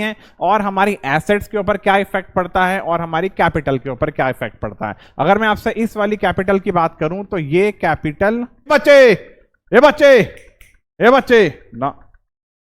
हैं और हमारी एसेट्स के ऊपर क्या इफेक्ट पड़ता है और हमारी कैपिटल के ऊपर क्या इफेक्ट पड़ता है। अगर मैं आपसे इस वाली कैपिटल की बात करूं तो ये कैपिटल ये बच्चे ना,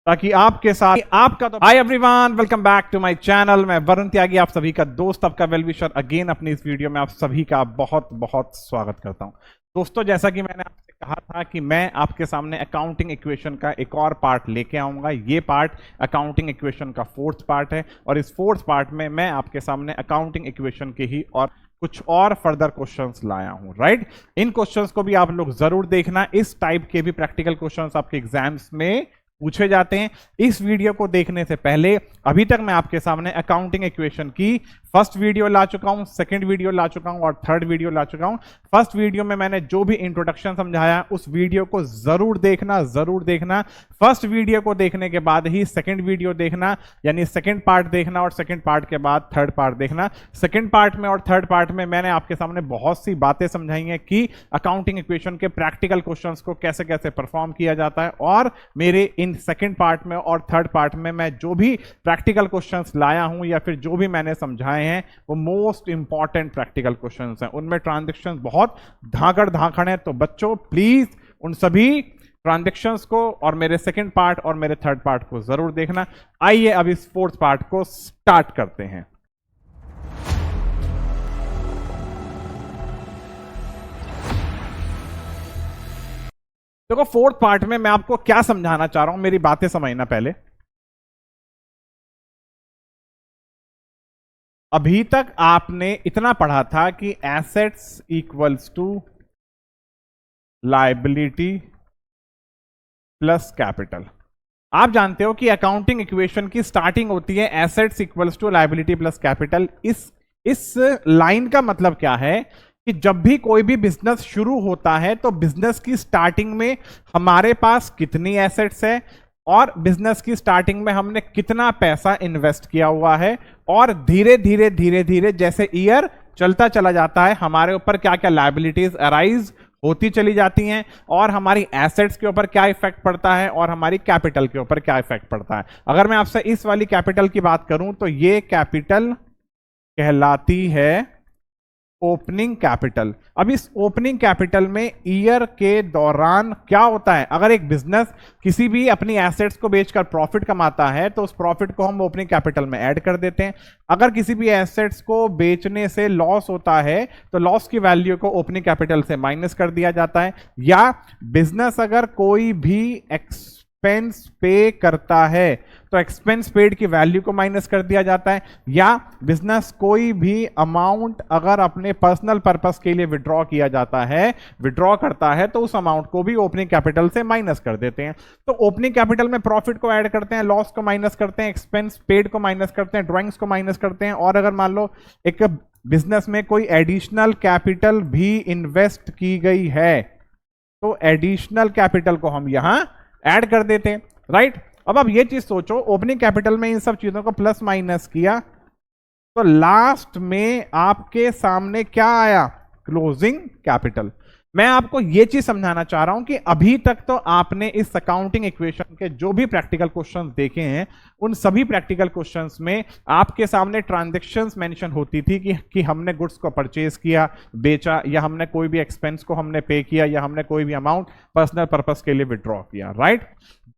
ताकि आपके साथ आपका तो hi everyone, welcome back to my channel. मैं वरुण त्यागी, आप सभी का दोस्त, आपका वेलविशर अगेन अपनी इस वीडियो में आप सभी का बहुत बहुत स्वागत करता हूं। दोस्तों, जैसा कि मैंने आपसे कहा था कि मैं आपके सामने अकाउंटिंग इक्वेशन का एक और पार्ट लेके आऊंगा। ये पार्ट अकाउंटिंग इक्वेशन का फोर्थ पार्ट है और इस फोर्थ पार्ट में मैं आपके सामने अकाउंटिंग इक्वेशन के ही और कुछ और फर्दर क्वेश्चंस लाया हूं। राइट, इन क्वेश्चंस को भी आप लोग जरूर देखना। इस टाइप के भी प्रैक्टिकल क्वेश्चंस आपके एग्जाम्स में पूछे जाते हैं। इस वीडियो को देखने से पहले अभी तक मैं आपके सामने अकाउंटिंग इक्वेशन की फर्स्ट वीडियो ला चुका हूं, सेकंड वीडियो ला चुका हूं और थर्ड वीडियो ला चुका हूं। फर्स्ट वीडियो में मैंने जो भी इंट्रोडक्शन समझाया उस वीडियो को जरूर देखना। फर्स्ट वीडियो को देखने के बाद ही सेकंड वीडियो देखना, यानी सेकंड पार्ट देखना और सेकंड पार्ट के बाद थर्ड पार्ट देखना। सेकंड पार्ट में और थर्ड पार्ट में मैंने आपके सामने बहुत सी बातें समझाई हैं कि अकाउंटिंग इक्वेशन के प्रैक्टिकल क्वेश्चंस को कैसे कैसे परफॉर्म किया जाता है, और मेरे इन सेकंड पार्ट में और थर्ड पार्ट में मैं जो भी प्रैक्टिकल क्वेश्चंस लाया हूं या फिर जो भी मैंने समझाए हैं वो मोस्ट इंपॉर्टेंट प्रैक्टिकल क्वेश्चंस हैं। उनमें ट्रांजैक्शंस बहुत धाकड़ हैं, तो बच्चों प्लीज उन सभी ट्रांजैक्शंस को और मेरे सेकंड पार्ट और मेरे थर्ड पार्ट को जरूर देखना। आइए अब इस फोर्थ पार्ट को स्टार्ट करते हैं। देखो, फोर्थ पार्ट में मैं आपको क्या समझाना चाह रहा हूं, मेरी बातें समझना पहले। अभी तक आपने इतना पढ़ा था कि assets equals to liability plus capital. आप जानते हो कि अकाउंटिंग इक्वेशन की स्टार्टिंग होती है assets equals to liability plus capital. इस लाइन का मतलब क्या है कि जब भी कोई भी बिजनेस शुरू होता है तो बिजनेस की स्टार्टिंग में हमारे पास कितनी एसेट्स है और बिजनेस की स्टार्टिंग में हमने कितना पैसा इन्वेस्ट किया हुआ है, और धीरे धीरे जैसे ईयर चलता चला जाता है हमारे ऊपर क्या क्या लायबिलिटीज अराइज होती चली जाती हैं और हमारी एसेट्स के ऊपर क्या इफेक्ट पड़ता है और हमारी कैपिटल के ऊपर क्या इफेक्ट पड़ता है। अगर मैं आपसे इस वाली कैपिटल की बात करूं तो ये कैपिटल कहलाती है ओपनिंग कैपिटल। अब इस ओपनिंग कैपिटल में ईयर के दौरान क्या होता है, अगर एक बिजनेस किसी भी अपनी एसेट्स को बेचकर प्रॉफिट कमाता है तो उस प्रॉफिट को हम ओपनिंग कैपिटल में ऐड कर देते हैं। अगर किसी भी एसेट्स को बेचने से लॉस होता है तो लॉस की वैल्यू को ओपनिंग कैपिटल से माइनस कर दिया जाता है। या बिजनेस अगर कोई भी एक्सपेंस पे करता है तो एक्सपेंस पेड की वैल्यू को माइनस कर दिया जाता है। या बिजनेस कोई भी अमाउंट अगर अपने पर्सनल पर्पस के लिए विड्रॉ करता है तो उस अमाउंट को भी ओपनिंग कैपिटल से माइनस कर देते हैं। तो ओपनिंग कैपिटल में प्रॉफिट को ऐड करते हैं, लॉस को माइनस करते हैं, एक्सपेंस पेड को माइनस करते हैं, ड्रॉइंग्स को माइनस करते हैं। और अगर मान लो एक बिजनेस में कोई एडिशनल कैपिटल भी इन्वेस्ट की गई है तो एडिशनल कैपिटल को हम यहां ऐड कर देते हैं। राइट, अब आप ये चीज सोचो, ओपनिंग कैपिटल में इन सब चीजों को प्लस माइनस किया तो लास्ट में आपके सामने क्या आया, क्लोजिंग कैपिटल। मैं आपको यह चीज समझाना चाह रहा हूं कि अभी तक तो आपने इस अकाउंटिंग इक्वेशन के जो भी प्रैक्टिकल क्वेश्चंस देखे हैं उन सभी प्रैक्टिकल क्वेश्चंस में आपके सामने ट्रांजैक्शंस मेंशन होती थी कि हमने गुड्स को परचेज किया, बेचा, या हमने कोई भी एक्सपेंस को हमने पे किया, या हमने कोई भी अमाउंट पर्सनल पर्पस के लिए विड्रॉ किया। राइट,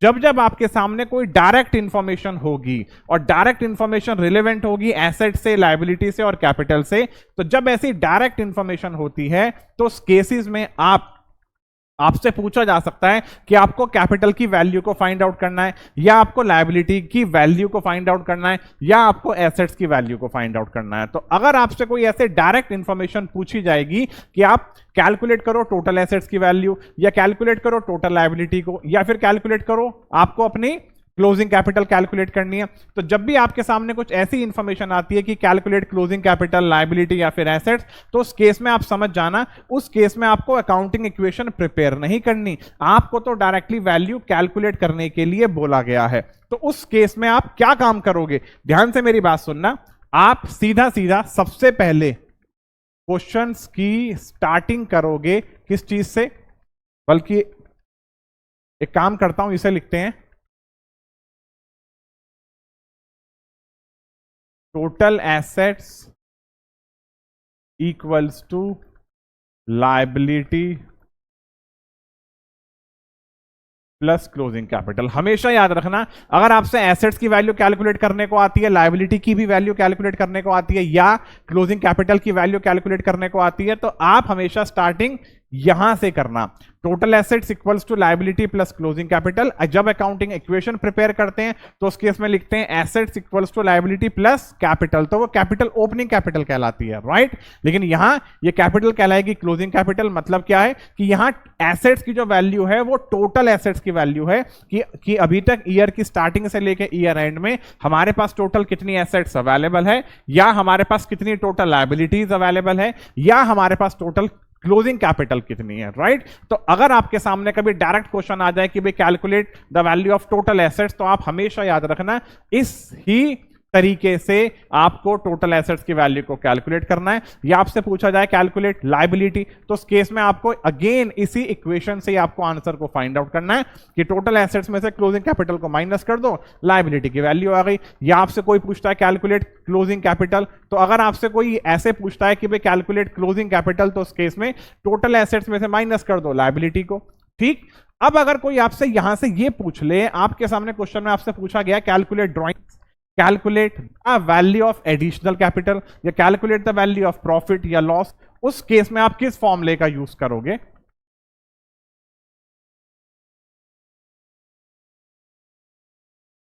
जब आपके सामने कोई डायरेक्ट इंफॉर्मेशन होगी और डायरेक्ट इंफॉर्मेशन रिलेवेंट होगी एसेट से, लायबिलिटी से और कैपिटल से, तो जब ऐसी डायरेक्ट इंफॉर्मेशन होती है तो उस केसेस में आपसे पूछा जा सकता है कि आपको कैपिटल की वैल्यू को फाइंड आउट करना है, या आपको लायबिलिटी की वैल्यू को फाइंड आउट करना है, या आपको एसेट्स की वैल्यू को फाइंड आउट करना है। तो अगर आपसे कोई ऐसे डायरेक्ट इंफॉर्मेशन पूछी जाएगी कि आप कैलकुलेट करो टोटल एसेट्स की वैल्यू, या कैलकुलेट करो टोटल लायबिलिटी को, या फिर कैलकुलेट करो आपको अपनी क्लोजिंग कैपिटल कैलकुलेट करनी है, तो जब भी आपके सामने कुछ ऐसी इंफॉर्मेशन आती है कि कैलकुलेट क्लोजिंग कैपिटल, लायबिलिटी या फिर एसेट्स, तो उस केस में आप समझ जाना, उस केस में आपको अकाउंटिंग इक्वेशन प्रिपेयर नहीं करनी, आपको तो डायरेक्टली वैल्यू कैलकुलेट करने के लिए बोला गया है। तो उस केस में आप क्या काम करोगे, ध्यान से मेरी बात सुनना। आप सीधा सबसे पहले क्वेश्चंस की स्टार्टिंग करोगे किस चीज से, बल्कि एक काम करता हूं, इसे लिखते हैं total assets equals to liability plus closing capital. हमेशा याद रखना, अगर आपसे एसेट्स की वैल्यू कैलकुलेट करने को आती है, लायबिलिटी की भी वैल्यू कैलकुलेट करने को आती है, या क्लोजिंग कैपिटल की वैल्यू कैलकुलेट करने को आती है, तो आप हमेशा स्टार्टिंग यहां से करना, total assets equals to liability plus closing capital. जब अकाउंटिंग इक्वेशन प्रिपेयर करते हैं तो उस केस में लिखते हैं assets equals to liability plus capital, तो वो कैपिटल ओपनिंग कैपिटल कहलाती है, राइट। लेकिन यहां ये कैपिटल कहलाएगी क्लोजिंग कैपिटल। मतलब क्या है कि यहां एसेट्स की जो वैल्यू है वो टोटल एसेट्स की वैल्यू है कि अभी तक ईयर की स्टार्टिंग से लेकर ईयर एंड में हमारे पास टोटल कितनी एसेट्स अवेलेबल है, या हमारे पास कितनी टोटल लायबिलिटीज अवेलेबल है, या हमारे पास टोटल क्लोजिंग कैपिटल कितनी है, राइट। तो अगर आपके सामने कभी डायरेक्ट क्वेश्चन आ जाए कि भाई calculate the value of total assets, तो आप हमेशा याद रखना इस ही तरीके से आपको टोटल एसेट्स की वैल्यू को कैलकुलेट करना है। या आपसे पूछा जाए कैलकुलेट लायबिलिटी, तो उस केस में आपको अगेन इसी इक्वेशन से आपको आंसर को फाइंड आउट करना है कि टोटल एसेट्स में से क्लोजिंग कैपिटल को माइनस कर दो, लायबिलिटी की वैल्यू आ गई। या आपसे कोई पूछता है कैलकुलेट क्लोजिंग कैपिटल, तो अगर आपसे कोई ऐसे पूछता है कि भाई कैलकुलेट क्लोजिंग कैपिटल, तो उस केस में टोटल एसेट्स में से माइनस कर दो लायबिलिटी को, ठीक। अब अगर कोई आपसे यहां से ये पूछ ले, आपके सामने क्वेश्चन में आपसे पूछा गया calculate drawing, calculate the value of additional capital, या calculate the value of profit या लॉस, उस केस में आप किस फॉर्मूले का यूज करोगे?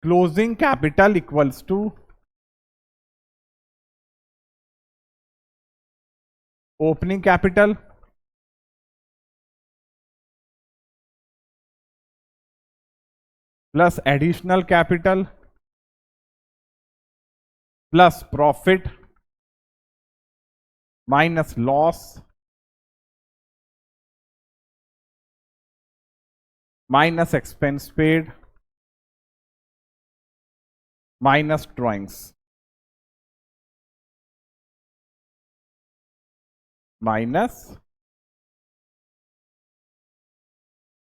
Closing capital equals to opening capital plus additional capital plus profit minus loss minus expense paid minus drawings minus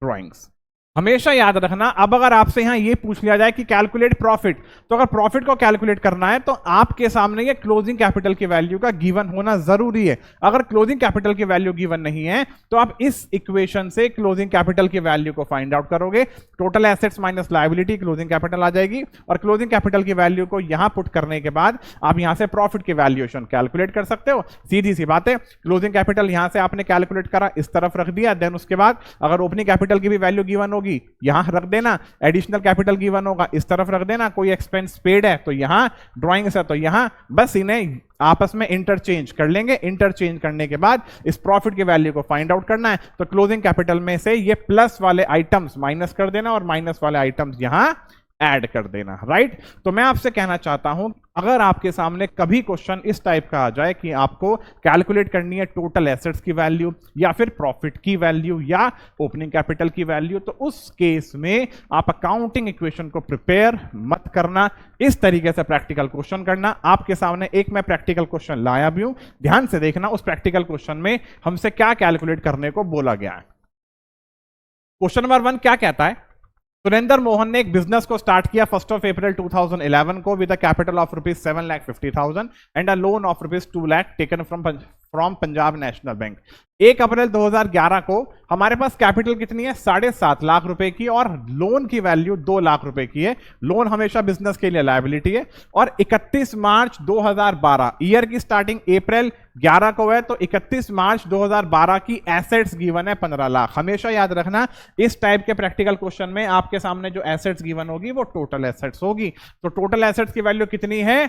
drawings. हमेशा याद रखना, अब अगर आपसे यहां ये पूछ लिया जाए कि कैलकुलेट प्रॉफिट, तो अगर प्रॉफिट को कैलकुलेट करना है तो आपके सामने ये क्लोजिंग कैपिटल की वैल्यू का गिवन होना जरूरी है। अगर क्लोजिंग कैपिटल की वैल्यू गिवन नहीं है तो आप इस इक्वेशन से क्लोजिंग कैपिटल की वैल्यू को फाइंड आउट करोगे। Total assets minus liability closing capital आ जाएगी, और क्लोजिंग कैपिटल की वैल्यू को यहां पुट करने के बाद आप यहां से प्रॉफिट की वैल्यूएशन कैलकुलेट कर सकते हो। सीधी सी बात है, क्लोजिंग कैपिटल यहां से आपने कैलकुलेट करा, इस तरफ रख दिया, देन उसके बाद अगर ओपनिंग कैपिटल की भी वैल्यू गिवन होगी यहां रख देना, एडिशनल कैपिटल गिवन होगा इस तरफ रख देना, कोई एक्सपेंस पेड है तो यहां, ड्राइंग्स है तो यहां, बस इन्हें आपस में इंटरचेंज कर लेंगे। इंटरचेंज करने के बाद इस प्रॉफिट की वैल्यू को फाइंड आउट करना है, तो क्लोजिंग कैपिटल में से ये प्लस वाले आइटम्स माइनस कर देना और माइनस वाले आइटम्स यहां ऐड कर देना, राइट। तो मैं आपसे कहना चाहता हूं, अगर आपके सामने कभी क्वेश्चन इस टाइप का आ जाए कि आपको कैलकुलेट करनी है टोटल एसेट्स की वैल्यू या फिर प्रॉफिट की वैल्यू या ओपनिंग कैपिटल की वैल्यू, तो उस केस में आप अकाउंटिंग इक्वेशन को प्रिपेयर मत करना, इस तरीके से प्रैक्टिकल क्वेश्चन करना। आपके सामने एक मैं प्रैक्टिकल क्वेश्चन लाया भी हूं, ध्यान से देखना उस प्रैक्टिकल क्वेश्चन में हमसे क्या कैलकुलेट करने को बोला गया है। क्वेश्चन नंबर 1 क्या कहता है? सुरेंद्र मोहन ने एक बिजनेस को स्टार्ट किया 1 अप्रैल 2011 को with a capital of ₹7,50,000 and a loan of ₹2 lakh taken from Punjab national bank. 1 अप्रैल 2011 को हमारे पास कैपिटल कितनी है? 7.5 लाख रुपए की, और लोन की वैल्यू 2 लाख रुपए की है। लोन हमेशा बिजनेस के लिए लायबिलिटी है। और 31 मार्च 2012, ईयर की स्टार्टिंग अप्रैल 11 को है, तो 31 मार्च 2012 की एसेट्स गिवन है 15 लाख। हमेशा याद रखना, इस टाइप के प्रैक्टिकल क्वेश्चन में आपके सामने जो एसेट्स गिवन होगी वो टोटल एसेट्स होगी। तो टोटल एसेट्स की वैल्यू कितनी है?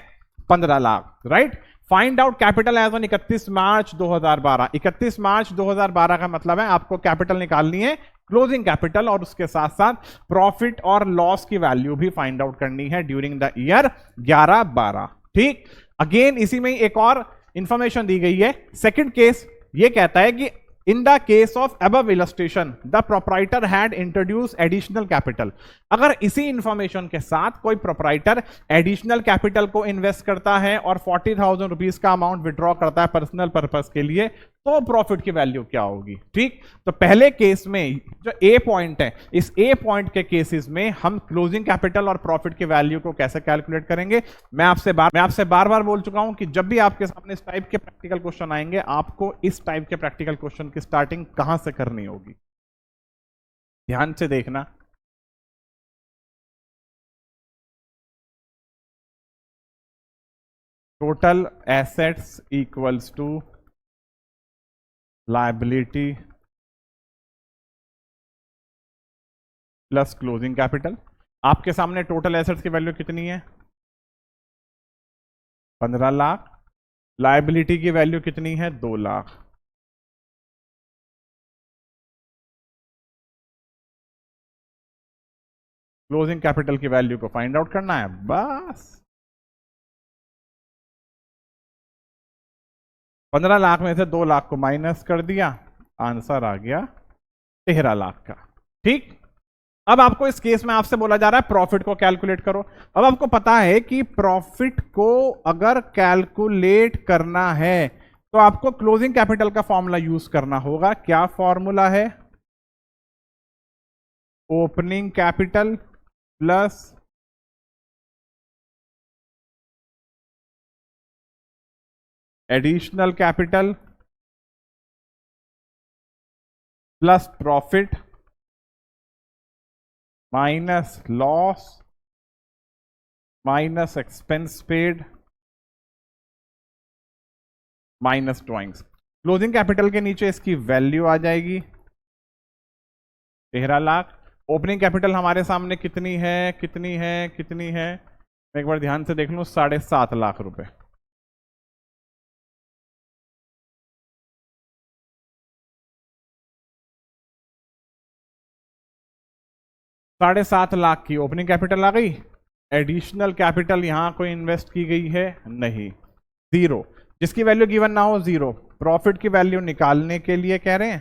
15 lakh, right. Find out capital as on 31 मार्च 2012। 31 मार्च 2012 का मतलब है आपको कैपिटल निकालनी है, क्लोजिंग कैपिटल, और उसके साथ साथ प्रॉफिट और लॉस की वैल्यू भी फाइंड आउट करनी है ड्यूरिंग द ईयर 11-12, ठीक। अगेन इसी में एक और इंफॉर्मेशन दी गई है। सेकंड केस ये कहता है कि in the case of above illustration the proprietor had introduce additional capital. अगर इसी इंफॉर्मेशन के साथ कोई प्रोप्राइटर एडिशनल कैपिटल को इन्वेस्ट करता है और 40,000 रुपीज का अमाउंट विड्रॉ करता है पर्सनल पर्पस के लिए, तो प्रॉफिट की वैल्यू क्या होगी। ठीक, तो पहले केस में जो ए पॉइंट है, इस ए पॉइंट के केसेस में हम क्लोजिंग कैपिटल और प्रॉफिट की वैल्यू को कैसे कैलकुलेट करेंगे। मैं आपसे बार बार बोल चुका हूं कि जब भी आपके सामने इस टाइप के प्रैक्टिकल क्वेश्चन आएंगे, आपको इस टाइप के प्रैक्टिकल क्वेश्चन की स्टार्टिंग कहां से करनी होगी, ध्यान से देखना। Total assets equals to liability plus closing capital. आपके सामने टोटल एसेट्स की वैल्यू कितनी है, 15 लाख। लायबिलिटी की वैल्यू कितनी है, 2 लाख। क्लोजिंग कैपिटल की वैल्यू को फाइंड आउट करना है बस। 15 लाख में से 2 लाख को माइनस कर दिया, आंसर आ गया 13 लाख का। ठीक, अब आपको इस केस में आपसे बोला जा रहा है प्रॉफिट को कैलकुलेट करो। अब आपको पता है कि प्रॉफिट को अगर कैलकुलेट करना है तो आपको क्लोजिंग कैपिटल का फॉर्मूला यूज करना होगा। क्या फॉर्मूला है, opening capital plus additional capital plus profit minus loss minus expense paid minus drawings. Closing capital के नीचे इसकी वैल्यू आ जाएगी 13 लाख। ओपनिंग कैपिटल हमारे सामने कितनी है, कितनी है, कितनी है, मैं एक बार ध्यान से देख लूं, 7.5 लाख रुपए। साढ़े 7 लाख की ओपनिंग कैपिटल आ गई। एडिशनल कैपिटल यहां कोई इन्वेस्ट की गई है नहीं, जीरो। जिसकी वैल्यू गिवन ना हो, जीरो। प्रॉफिट की वैल्यू निकालने के लिए कह रहे हैं,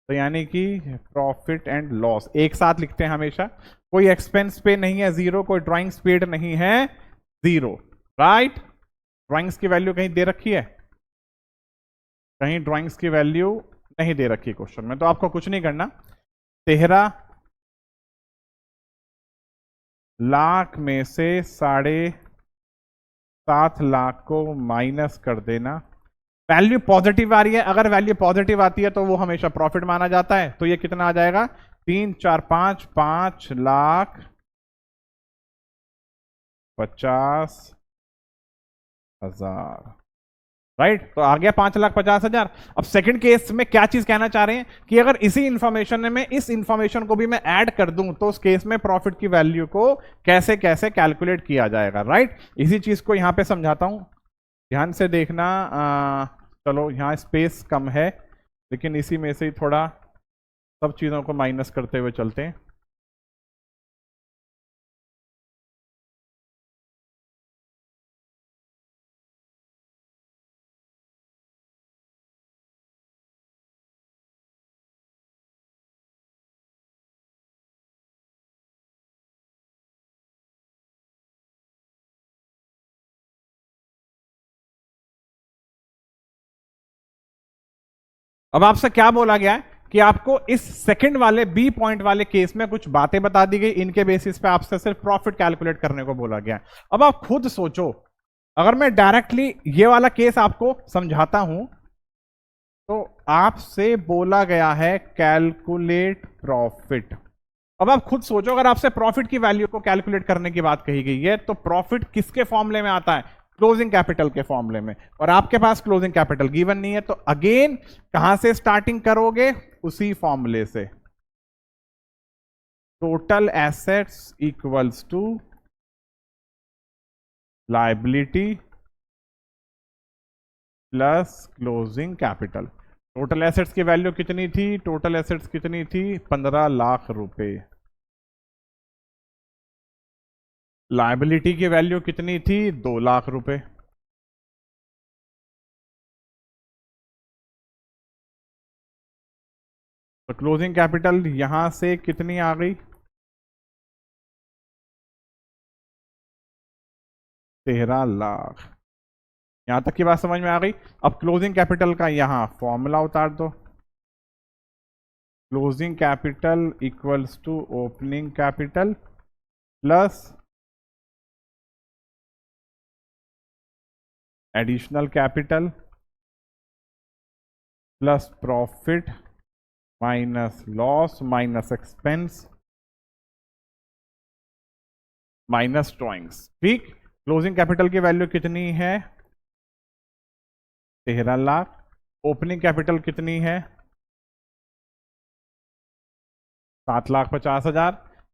तो यानी कि प्रॉफिट एंड लॉस एक साथ लिखते हैं हमेशा। कोई एक्सपेंस पे नहीं है, जीरो। कोई ड्राइंग्स पेड नहीं है, जीरो। राइट, ड्राइंग्स की वैल्यू कहीं दे रखी है, कहीं ड्राइंग्स की वैल्यू नहीं दे रखी क्वेश्चन में, तो आपको कुछ नहीं करना। 13 लाख में से 7.5 लाख को माइनस कर देना। वैल्यू पॉजिटिव आ रही है, अगर वैल्यू पॉजिटिव आती है तो वो हमेशा प्रॉफिट माना जाता है। तो ये कितना आ जाएगा, 3 4 5 5,50,000। राइट, तो आ गया 5,50,000। अब सेकंड केस में क्या चीज कहना चाह रहे हैं कि अगर इसी इंफॉर्मेशन में इस इंफॉर्मेशन को भी मैं ऐड कर दूं तो उस केस में प्रॉफिट की वैल्यू को कैसे कैसे कैलकुलेट किया जाएगा। राइट, इसी चीज को यहां पे समझाता हूं, ध्यान से देखना। चलो यहाँ स्पेस कम है, लेकिन इसी में से ही थोड़ा सब चीज़ों को माइनस करते हुए चलते हैं। अब आपसे क्या बोला गया है कि आपको इस सेकंड वाले बी पॉइंट वाले केस में कुछ बातें बता दी गई, इनके बेसिस पे आपसे सिर्फ प्रॉफिट कैलकुलेट करने को बोला गया है। अब आप खुद सोचो, अगर मैं डायरेक्टली ये वाला केस आपको समझाता हूं, तो आपसे बोला गया है कैलकुलेट प्रॉफिट। अब आप खुद सोचो, अगर आपसे प्रॉफिट की वैल्यू को कैलकुलेट करने की बात कही गई है तो प्रॉफिट किसके फॉर्मूले में आता है, क्लोजिंग कैपिटल के फॉर्मूले में, और आपके पास क्लोजिंग कैपिटल गिवन नहीं है। तो अगेन कहां से स्टार्टिंग करोगे, उसी फॉर्मूले से। Total assets equals to liability plus closing capital. Total assets की वैल्यू कितनी थी, टोटल एसेट्स कितनी थी, 15 लाख रुपए। लायबिलिटी की वैल्यू कितनी थी, 2 लाख रुपए। तो क्लोजिंग कैपिटल यहां से कितनी आ गई, 13 लाख। यहां तक की बात समझ में आ गई। अब क्लोजिंग कैपिटल का यहां फॉर्मूला उतार दो। Closing capital equals to opening capital plus additional capital plus profit minus loss minus expense minus drawings. ठीक, क्लोजिंग कैपिटल की वैल्यू कितनी है? 13 लाख। ओपनिंग कैपिटल कितनी है? 7,50,000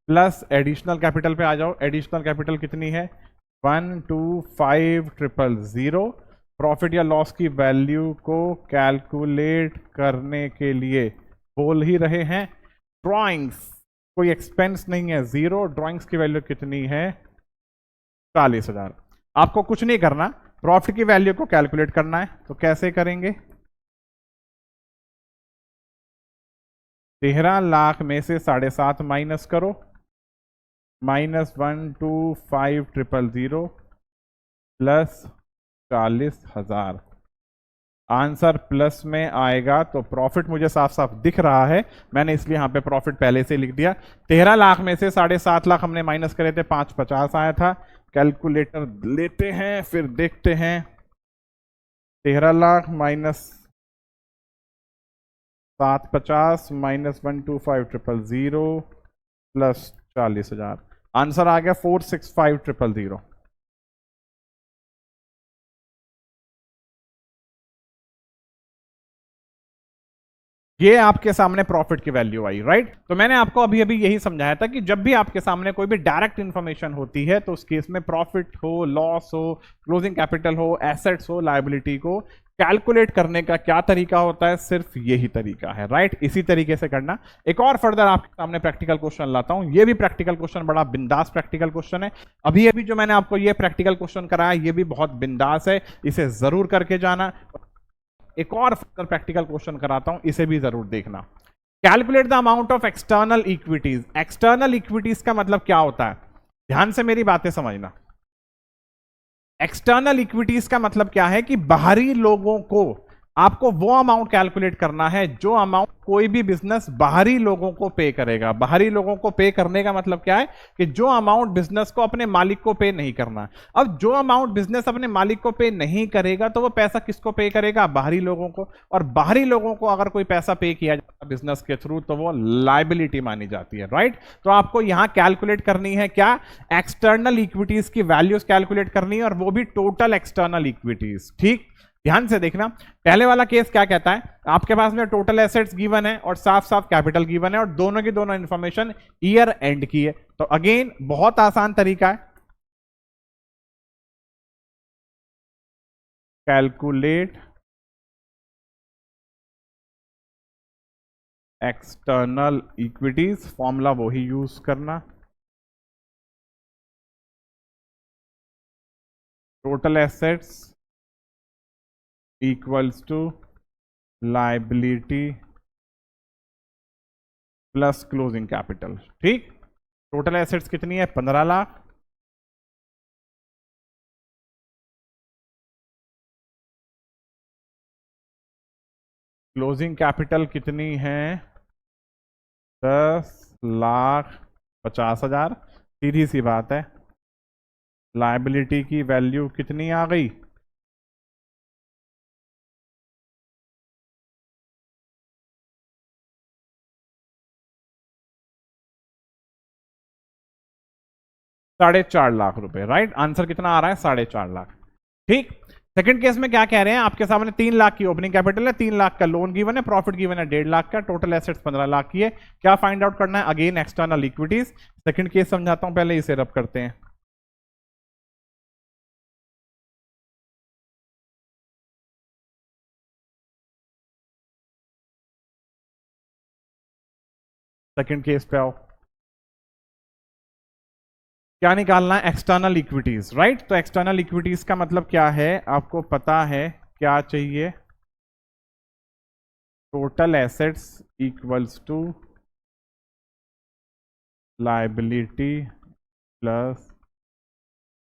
प्लस एडिशनल कैपिटल पे आ जाओ। एडिशनल कैपिटल कितनी है? 125,000। प्रॉफिट या लॉस की वैल्यू को कैलकुलेट करने के लिए बोल ही रहे हैं ड्रॉइंग्स, कोई एक्सपेंस नहीं है, जीरो। ड्रॉइंग्स की वैल्यू कितनी है? 40,000। आपको कुछ नहीं करना, प्रॉफिट की वैल्यू को कैलकुलेट करना है। तो कैसे करेंगे? 13 लाख में से 7.5 माइनस करो, -125,000 प्लस 40,000। आंसर प्लस में आएगा। तो प्रॉफिट मुझे साफ साफ दिख रहा है, मैंने इसलिए यहां पे प्रॉफिट पहले से लिख दिया। 13 लाख में से 7.5 लाख हमने माइनस करे थे, 550 आया था। कैलकुलेटर लेते हैं, फिर देखते हैं। 13 lakh minus 750 minus 125,000 plus 40,000। Answer आ गया 465,000। ये आपके सामने प्रॉफिट की वैल्यू आई, राइट। तो मैंने आपको अभी अभी यही समझाया था कि जब भी आपके सामने कोई भी डायरेक्ट इंफॉर्मेशन होती है तो उस केस में प्रॉफिट हो, लॉस हो, क्लोजिंग कैपिटल हो, एसेट्स हो, लायबिलिटी को कैलकुलेट करने का क्या तरीका होता है? सिर्फ यही तरीका है, राइट। इसी तरीके से करना। एक और फर्दर आपके सामने प्रैक्टिकल क्वेश्चन लाता हूं। ये भी प्रैक्टिकल क्वेश्चन बड़ा बिंदास प्रैक्टिकल क्वेश्चन है। अभी अभी जो मैंने आपको ये प्रैक्टिकल क्वेश्चन कराया ये भी बहुत बिंदास है, इसे जरूर करके जाना। एक और फर्दर प्रैक्टिकल क्वेश्चन कराता हूं, इसे भी जरूर देखना। Calculate the amount of external equities. External equities का मतलब क्या होता है? ध्यान से मेरी बातें समझना। एक्सटर्नल इक्विटीज का मतलब क्या है कि बाहरी लोगों को आपको वो अमाउंट कैलकुलेट करना है जो अमाउंट कोई भी बिजनेस बाहरी लोगों को पे करेगा। बाहरी लोगों को पे करने का मतलब क्या है कि जो अमाउंट बिजनेस को अपने मालिक को पे नहीं करना। अब जो अमाउंट बिजनेस अपने मालिक को पे नहीं करेगा तो वो पैसा किसको पे करेगा? बाहरी लोगों को। और बाहरी लोगों को अगर कोई पैसा पे किया जाता है बिजनेस के थ्रू तो वो लायबिलिटी मानी जाती है, राइट। तो आपको यहां कैलकुलेट करनी है क्या? एक्सटर्नल इक्विटीज की वैल्यूज कैलकुलेट करनी है, और वो भी टोटल एक्सटर्नल इक्विटीज। ठीक, ध्यान से देखना। पहले वाला केस क्या कहता है? आपके पास में टोटल एसेट्स गिवन है और साफ साफ कैपिटल गिवन है, और दोनों की दोनों इंफॉर्मेशन ईयर एंड की है। तो अगेन बहुत आसान तरीका है, कैलकुलेट एक्सटर्नल इक्विटीज। फॉर्मूला वही यूज करना, total assets equals to liability plus closing capital. ठीक, टोटल एसेट्स कितनी है? 15 लाख। क्लोजिंग कैपिटल कितनी है? 10,50,000। सीधी सी बात है, लायबिलिटी की वैल्यू कितनी आ गई? ₹4.5 लाख, राइट। आंसर कितना आ रहा है? 4.5 लाख। ठीक, सेकंड केस में क्या कह रहे हैं? आपके सामने 3 लाख की ओपनिंग कैपिटल है, 3 लाख का लोन गिवन है, प्रॉफिट गिवन है 1.5 लाख का, टोटल एसेट्स 15 लाख की है। क्या फाइंड आउट करना है? Again external equities. Second case समझाता हूं, पहले इसे रब करते हैं। सेकंड केस पे आओ। क्या निकालना है? External equities, right. तो एक्सटर्नल इक्विटीज का मतलब क्या है? आपको पता है क्या चाहिए? Total assets equals to liability plus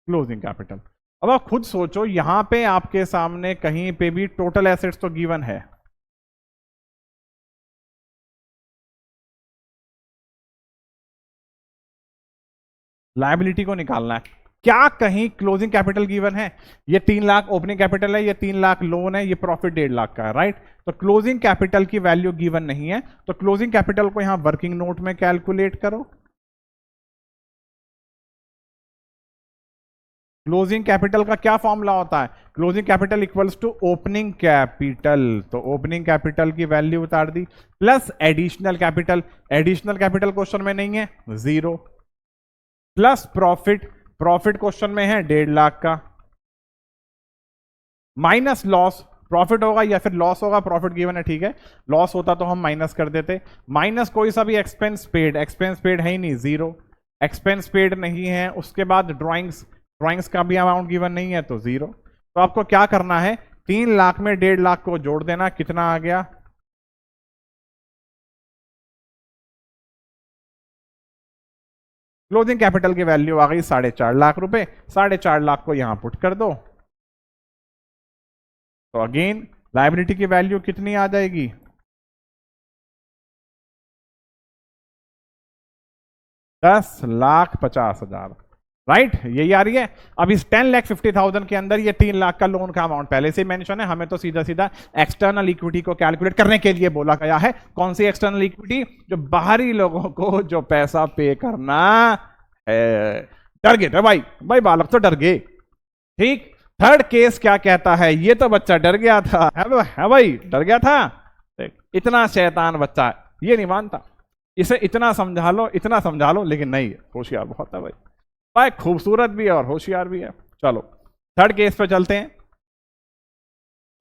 closing capital. अब आप खुद सोचो, यहां पे आपके सामने कहीं पे भी टोटल एसेट्स तो गिवन है, लायबिलिटी को निकालना है, क्या कहीं क्लोजिंग कैपिटल गिवन है? ये 3 लाख ओपनिंग कैपिटल है, ये 3 लाख लोन है, ये प्रॉफिट 1.5 लाख का है, राइट? तो क्लोजिंग कैपिटल की वैल्यू गिवन नहीं है, तो क्लोजिंग कैपिटल को यहां वर्किंग नोट में कैलकुलेट करो। क्लोजिंग कैपिटल का क्या फॉर्मूला होता है? Closing capital equals to opening capital, तो ओपनिंग कैपिटल की वैल्यू उतार दी plus additional capital, additional capital question में नहीं है 0, प्लस प्रॉफिट, प्रॉफिट क्वेश्चन में है 1.5 लाख का, माइनस लॉस, प्रॉफिट होगा या फिर लॉस होगा, प्रॉफिट गिवन है ठीक है, लॉस होता तो हम माइनस कर देते, माइनस कोई सा भी एक्सपेंस पेड, एक्सपेंस पेड है ही नहीं 0, एक्सपेंस पेड नहीं है, उसके बाद ड्राइंग्स, ड्राइंग्स का भी अमाउंट गिवन नहीं है तो 0। तो आपको क्या करना है, 3 लाख में 1.5 लाख को जोड़ देना, कितना आ गया? क्लोजिंग कैपिटल की वैल्यू आ गई 4.5 लाख रुपए, 4.5 लाख को यहां पुट कर दो, तो अगेन लायबिलिटी की वैल्यू कितनी आ जाएगी? 10,50,000, राइट? यही आ रही है। अब इस 10,50,000 के अंदर ये 3 लाख का लोन का अमाउंट पहले से मेंशन है, हमें तो सीधा सीधा एक्सटर्नल इक्विटी को कैलकुलेट करने के लिए बोला गया है। कौन सी एक्सटर्नल इक्विटी? जो बाहरी लोगों को जो पैसा पे करना है। डर गए थे भाई, भाई बालक तो डर गए, ठीक। थर्ड केस क्या कहता है? ये तो बच्चा डर गया था, है भाई, डर गया था, इतना शैतान बच्चा है, ये नहीं मानता, इसे इतना समझा लो, इतना समझा लो, लेकिन नहीं, होशियार बहुत है भाई, भाई खूबसूरत भी है और होशियार भी है। चलो थर्ड केस पे चलते हैं।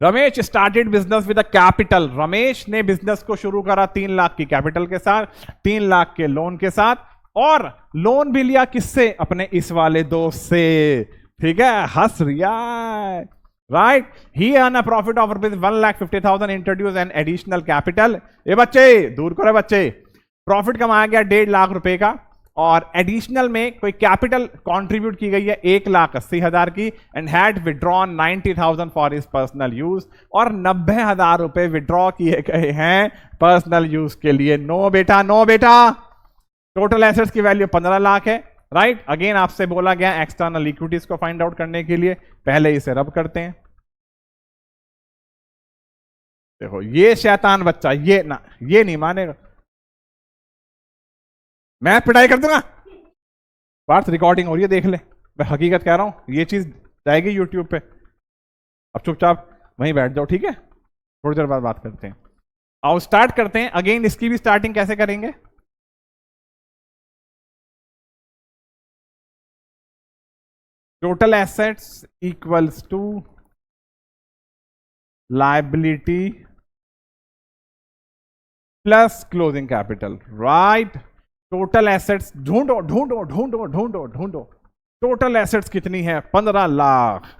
Ramesh started business with a capital, Ramesh ने बिजनेस को शुरू करा 3 लाख की कैपिटल के साथ, 3 लाख के लोन के साथ, और लोन भी लिया किससे? अपने इस वाले दोस्त से, ठीक है, हंस रिया, right. He earn a profit of rupees 1,50,000, introduce an additional capital. ये बच्चे दूर करो बच्चे, प्रॉफिट कमाया गया 1.5 लाख रुपए का, और एडिशनल में कोई कैपिटल कंट्रीब्यूट की गई है 1,80,000 की, and had withdrawn 90,000 for his personal use, और 90,000 रुपए विड्रॉ किए गए हैं पर्सनल यूज के लिए। नो बेटा, नो बेटा, टोटल एसेट्स की वैल्यू 15 लाख है, राइट। अगेन आपसे बोला गया एक्सटर्नल इक्विटीज को फाइंड आउट करने के लिए, पहले इसे रब करते हैं। देखो ये शैतान बच्चा, ये ना, ये नहीं मानेगा, मैं पिटाई कर दूंगा। पार्थ रिकॉर्डिंग हो रही है, देख ले, मैं हकीकत कह रहा हूं, ये चीज जाएगी यूट्यूब पे। अब चुपचाप वहीं बैठ जाओ, ठीक है, थोड़ी देर बाद बात करते हैं। आओ स्टार्ट करते हैं। अगेन इसकी भी स्टार्टिंग कैसे करेंगे? Total assets equals to liability plus closing capital, right. Total assets ढूंढो ढूंढो ढूंढो ढूंढो ढूंढो, टोटल एसेट्स कितनी है? 15 लाख।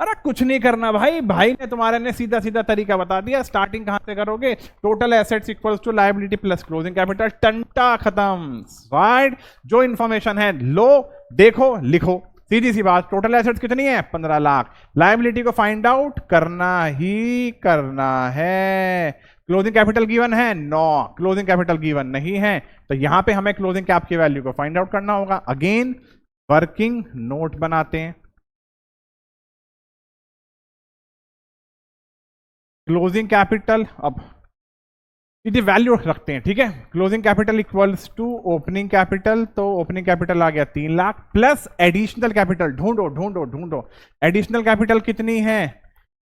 अरे कुछ नहीं करना भाई, भाई ने तुम्हारे ने सीधा सीधा तरीका बता दिया। स्टार्टिंग कहां से करोगे? Total assets equals to liability plus closing capital, टंटा खत्म, राइट। जो इंफॉर्मेशन है लो, देखो, लिखो, सीधी सी बात। टोटल एसेट्स कितनी है? 15 लाख। लायबिलिटी को फाइंड आउट करना ही करना है। क्लोजिंग कैपिटल गिवन है? नो, क्लोजिंग कैपिटल गिवन नहीं है, तो यहां पे हमें क्लोजिंग कैप की वैल्यू को फाइंड आउट करना होगा। अगेन वर्किंग नोट बनाते हैं, क्लोजिंग कैपिटल, अब सीधी वैल्यू रखते हैं, ठीक है। Closing capital equals to opening capital, तो ओपनिंग कैपिटल आ गया 3 लाख, प्लस एडिशनल कैपिटल, ढूंढो ढूंढो ढूंढो, एडिशनल कैपिटल कितनी है?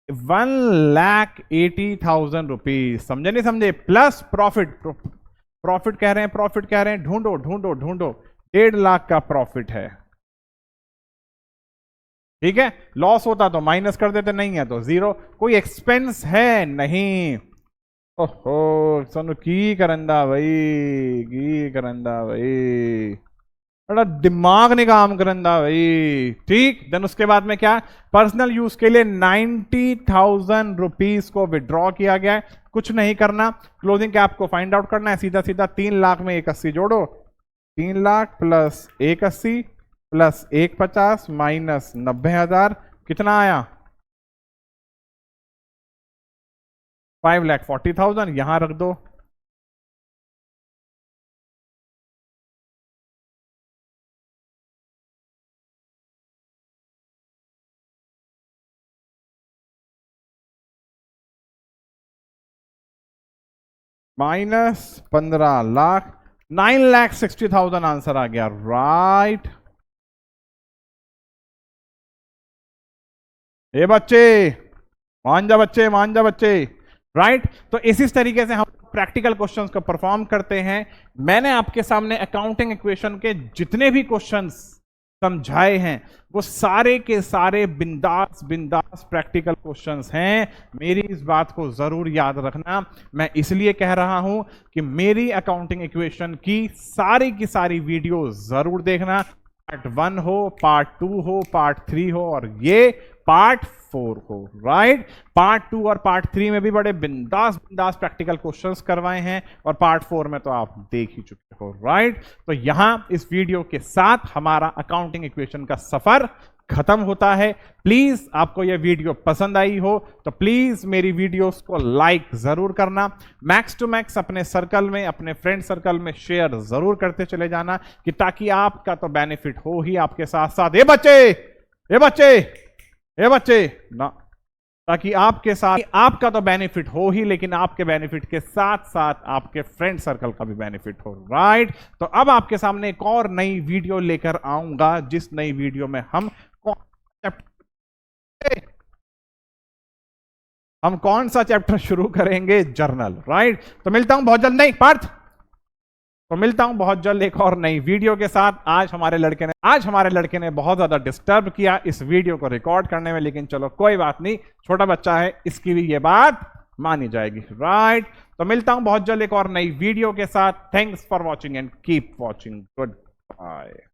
1,80,000 रुपीज, समझे नहीं समझे? प्लस प्रॉफिट, प्रॉफिट कह रहे हैं, प्रॉफिट कह रहे हैं, ढूंढो ढूंढो ढूंढो, 1.5 लाख का प्रॉफिट है, ठीक है। लॉस होता तो माइनस कर देते, नहीं है तो 0। कोई एक्सपेंस है? नहीं। ओहो सोनू की करंदा भाई, की करंदा भाई, बड़ा दिमाग नहीं काम करंदा भाई, ठीक। देन उसके बाद में क्या? पर्सनल यूज के लिए 90,000 रुपीज को विड्रॉ किया गया है, कुछ नहीं करना। क्लोजिंग कैप को फाइंड आउट करना है, सीधा सीधा 3 लाख में 180 जोड़ो, 3 लाख प्लस 180, प्लस 150 माइनस 90,000 कितना आया 5,40,000 यहां रख दो। माइनस 15,00,000 9,60,000 आंसर आ गया राइट। ये बच्चे मान जा बच्चे मान जा बच्चे राइट। तो इसी तरीके से हम प्रैक्टिकल क्वेश्चंस को परफॉर्म करते हैं। मैंने आपके सामने अकाउंटिंग इक्वेशन के जितने भी क्वेश्चंस समझाए हैं वो सारे के सारे बिंदास बिंदास प्रैक्टिकल क्वेश्चंस हैं। मेरी इस बात को जरूर याद रखना। मैं इसलिए कह रहा हूं कि मेरी अकाउंटिंग इक्वेशन की सारी वीडियो जरूर देखना। पार्ट 1 हो, पार्ट 2 हो, पार्ट 3 हो और ये पार्ट 4 हो राइट। पार्ट 2 और पार्ट 3 में भी बड़े बिंदास बिंदास प्रैक्टिकल क्वेश्चंस करवाए हैं और पार्ट 4 में तो आप देख ही चुके हो राइट। तो यहां इस वीडियो के साथ हमारा अकाउंटिंग इक्वेशन का सफर खत्म होता है। प्लीज आपको यह वीडियो पसंद आई हो तो प्लीज मेरी वीडियोस को लाइक जरूर करना। मैक्स टू मैक्स अपने सर्कल में, अपने फ्रेंड सर्कल में शेयर जरूर करते चले जाना कि ताकि आपका तो बेनिफिट हो ही, आपके साथ साथ ये बच्चे ना, ताकि आपके साथ आपका तो बेनिफिट हो ही लेकिन आपके बेनिफिट के साथ साथ आपके फ्रेंड सर्कल का भी बेनिफिट हो राइट। तो अब आपके सामने एक और नई वीडियो लेकर आऊंगा जिस नई वीडियो में हम कौन सा चैप्टर शुरू करेंगे, जर्नल राइट। तो मिलता हूं बहुत जल्द, नहीं पार्थ, तो मिलता हूं बहुत जल्द एक और नई वीडियो के साथ। आज हमारे लड़के ने बहुत ज्यादा डिस्टर्ब किया इस वीडियो को रिकॉर्ड करने में, लेकिन चलो कोई बात नहीं, छोटा बच्चा है, इसकी भी ये बात मानी जाएगी राइट। तो मिलता हूं बहुत जल्द एक और नई वीडियो के साथ। Thanks for watching and keep watching. Good bye.